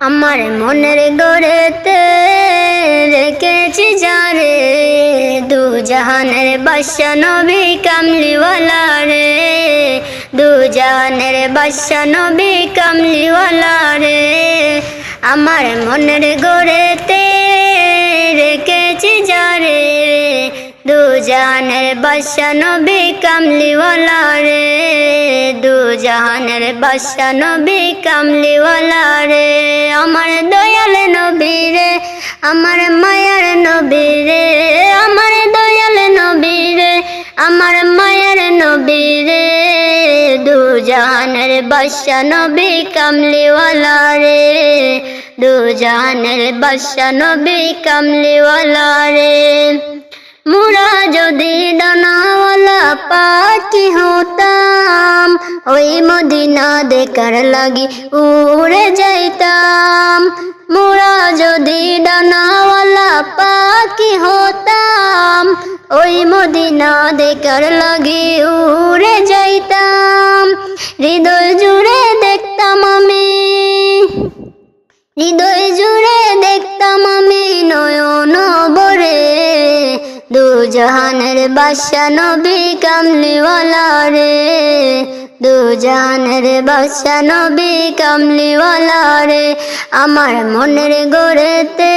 আমার মনের গড়েতে রেখেছি যারে, দু জাহানের বাদশা নবী কামলিওয়ালা রে, দু জাহানের বাদশা নবী কামলিওয়ালা রে। আমার মনের গড়েতে রেখেছি যারে, দু জাহানের বাদশা নবী কামলিওয়ালা রে, দু জাহানের বাদশা নবী কামলিওয়ালা রে। আমার দয়াল নবী রে, আমার মায়ার নবী রে, আমার দয়াল নবী রে, আমার মায়ার নবী রে, দু জাহানের বাদশা নবী কামলিওয়ালা রে, দু জাহানের বাদশা নবী কামলিওয়ালা রে। মোরা যদি ডানাওয়ালা পাখি হতাম, ওই মদিনা দেখার লাগি উড়ে যাইতাম। মোরা যদি ডানাওয়ালা পাখি হতাম, ওই মদিনা দেখার লাগি উড়ে যাইতাম। হৃদয় জুড়ে দেখতাম আমি, হৃদয় জুড়ে দেখতাম আমি নয়ন ভরে, দু জাহানের বাদশা নবী কামলিওয়ালা রে, দু জাহানের বাদশা নবী কামলিওয়ালা রে। আমার মনের গড়েতে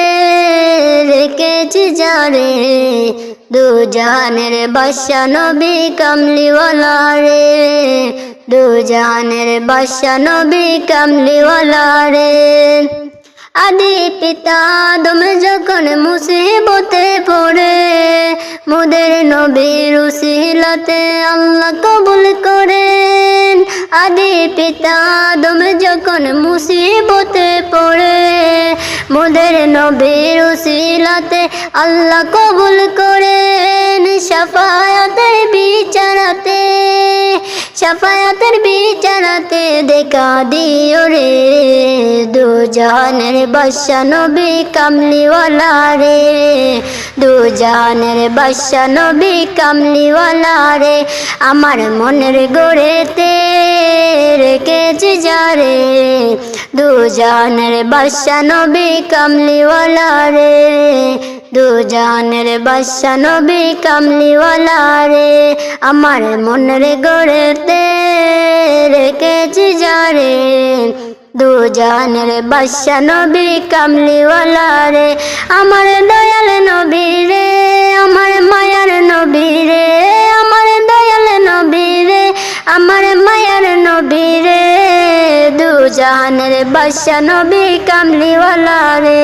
রেখেছি যারে, দু জাহানের বাদশা নবী কামলিওয়ালা রে, দু জাহানের বাদশা নবী কামলিওয়ালা রে। আদি পিতা আদম যখন মুসিবতে পড়ে, মোদের নবীর উসিলাতে আল্লাহ কবুল করেন। আদি পিতা আদম যখন মুসিবতে পড়ে, মোদের নবীর উসিলাতে আল্লাহ কবুল করেন। শাফায়াতের বিচারাতে, শাফায়াতের বিচারাতে দেখা দিও রে, দু জাহানের বাদশা নবী কামলিওয়ালা রে, দু জাহানের বাদশা নবী কামলিওয়ালা রে। আমার মনের গড়েতে রেখেছি যারে, দু জাহানের বাদশা নবী কামলিওয়ালা রে, দু জাহানের বাদশা নবী কামলিওয়ালা রে। আমার মনের গড়েতে রেখেছি যারে, দু জাহানের বাদশা নবী কামলিওয়ালা রে। আমার দয়াল নবী রে, আমার মায়ার নবী রে, আমার দয়াল নবী রে, আমার মায়ার নবী রে, দু জাহানের বাদশা নবী কামলিওয়ালা রে,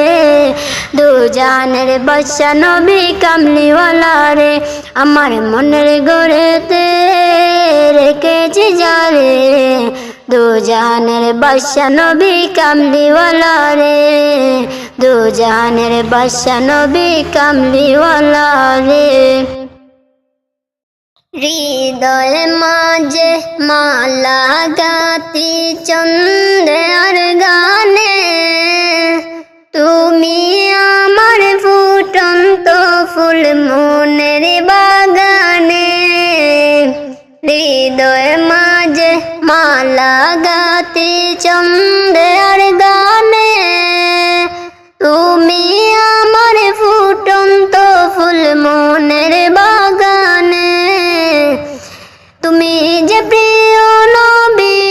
দু জাহানের বাদশা নবী কামলিওয়ালা রে। আমার মনের গড়েতে রেখেছি যারে, দু জাহানের বাদশা নবী কামলিওয়ালা রে, দু জাহানের বাদশা নবী কামলিওয়ালা রে। হৃদয় মাঝে মালা গাতি চন্দ্রের গানে, তুমি আমার ফুটন্ত ফুল মনের বাগানে। হৃদয় মাঝে মালা গাতি চন্দ্রের গানে, তুমি আমার ফুটন্ত ফুল মনের বাগানে। তুমি যে প্রিয় নবী,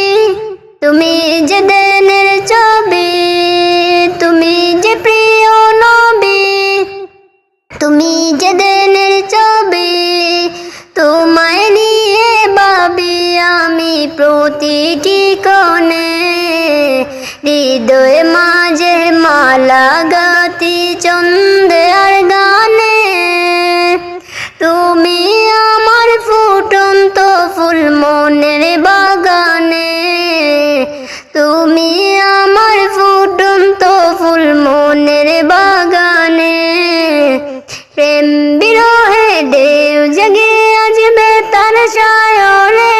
তুমি যে দেনের ছবি, তুমি যে প্রিয় নবী, তুমি যে দেনের ছবি। তোমায় নিয়ে ভাবি আমি প্রতিটি কোণে, হৃদয় মাঝে মালা গাতি চন্দ্রের গানে। তুমি আমার ফুটন্ত ফুল মনের বাগানে, তুমি আমার ফুটন্ত ফুল মনের বাগানে। প্রেম বিরহে ঢেউ জেগে আসবে তার সায়রে,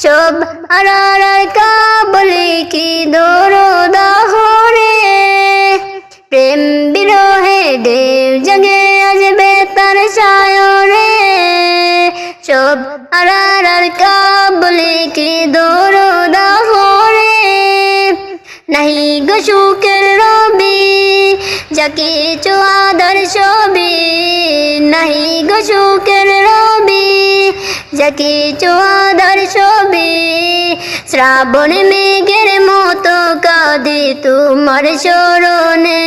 সব হারার কাবলে কি দরদ হরে। প্রেম বিরহে ঢেউ গো সুখের রবি, যা কিছু আদর ছবি, নাহি গো সুখের রবি, যা কিছু আদর ছবি। শ্রাবণ মেঘের মতো কাঁদি তোমার শরণে,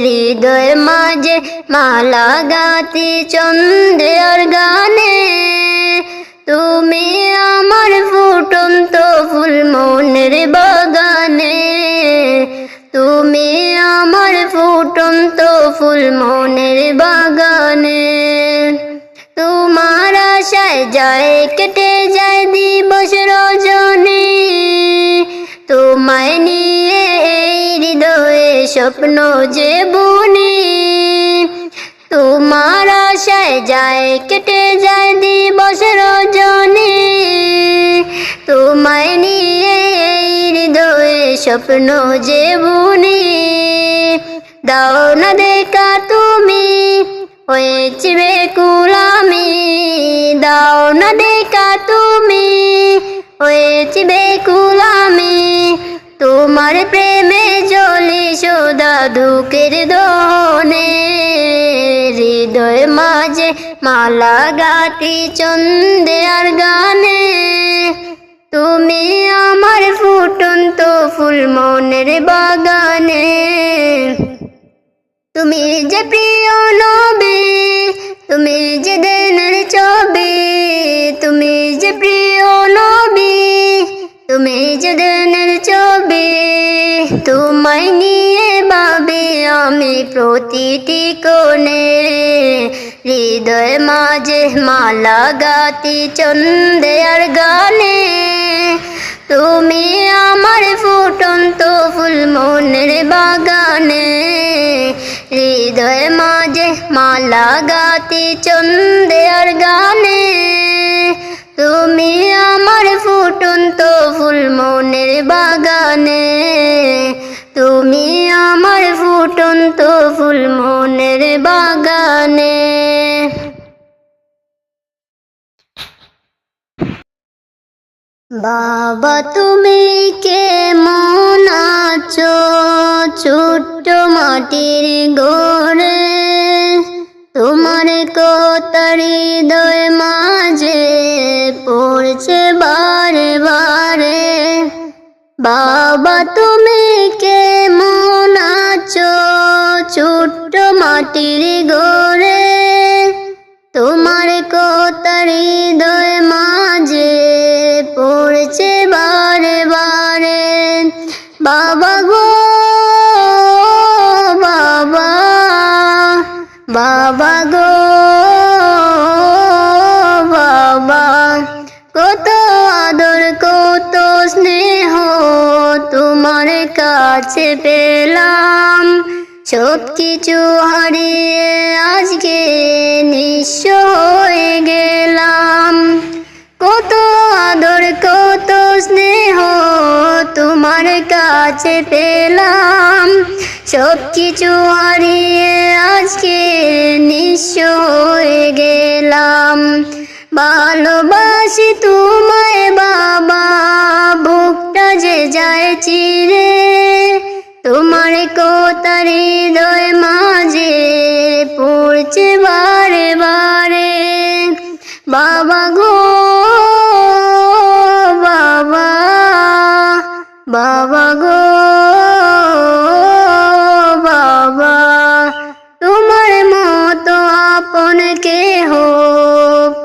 হৃদয় মাঝে মালা গাতি চন্দ্রের গানে। তুমি আমার ফুটন্ত ফুল মনের বাগানে, তুমি আমার ফুটন্ত ফুল মনের বাগানে। তোমার আশায় যায় কেটে যায় দিবস রজনী, তোমায় নিয়ে এই হৃদয়ে স্বপ্ন যে বুনি। তোমার আশায় যায় কেটে যায় দিবস রজনী, তোমায় নিয়ে এই হৃদয়ে স্বপ্ন যে বুনি। দাও না দেখা তুমি হয়েছি বেকুল আমি, দাও না দেখা তুমি হয়েছি বেকুল আমি। তোমার প্রেমে জ্বলি সদা দুঃখের দহনে, হৃদয় মাঝে মালা গাতি চন্দ্রের গানে। তুমি আমার ফুটন্ত ফুল মনের বাগানে, তুমি যে প্রিয় নবী, তুমি যে দেনের ছবি, তুমি যে প্রিয় নবী, তুমি যে দেনের ছবি। তোমায় নিয়ে ভাবি আমি প্রতিটি কোণে, হৃদয় মাঝে মালা গাতি চন্দ্রের গানে। তুমি আমার ফুটন্ত ফুল মনের বাগানে, হৃদয় মাঝে মালা গাতি চন্দ্রের গানে। তুমি আমার ফুটন্ত ফুল মনের বাগানে, তুমি আমার ফুটন্ত ফুল মনের বাগানে। বাবা তুমি কেমন আছো ছোট্ট মাটির ঘরে, তোমার কথা হৃদয় মাঝে পড়ছে বারে বারে। বাবা তুমি কেমন আছো ছোট্ট মাটির ঘরে, তোমার কথা হৃদয় মাঝে পড়ছে বারে বারে। বাবা গো বাবা, বাবা গো বাবা, কত আদর কত স্নেহ তোমার কাছে পেলাম। সব কিছু হারিয়ে আজকে নিঃস্ব হয়ে গেলাম। কত আদর কত স্নেহ তোমার কাছে পেলাম, সব কিছু হারিয়ে আজকে নিঃস্ব হয়ে গেলাম। ভালোবাসি তোমায় বাবা, বুকটা যে যায় চিরে, তোমার কথা হৃদয় মাঝে পড়ছে বারে বারে। বাবা গো বাবা, বাবা গো বাবা, তোমার মতো আপন কেহ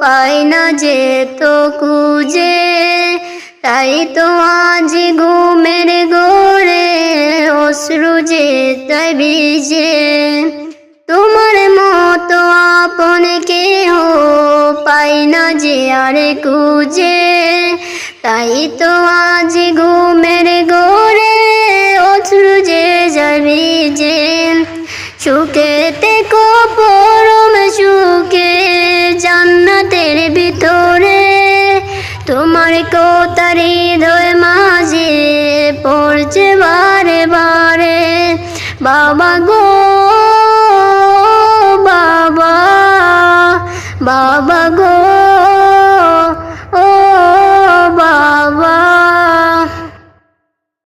পাই না যে তো খুঁজে। তাই তো আজ ঘুমের ঘোরে অশ্রু যে তাই ভিজে। তোমার মতো আপন কেহ পাই না যে আর খুঁজে। তাই তো আজ ঘুমের ঘোরে অশ্রু যে যায় ভিজে। সুখেতে কো পরম সুখে জান্নাতের ভিতরে, তোমার কথা হৃদয় মাঝে পড়ছে বারে বারে। বাবা গো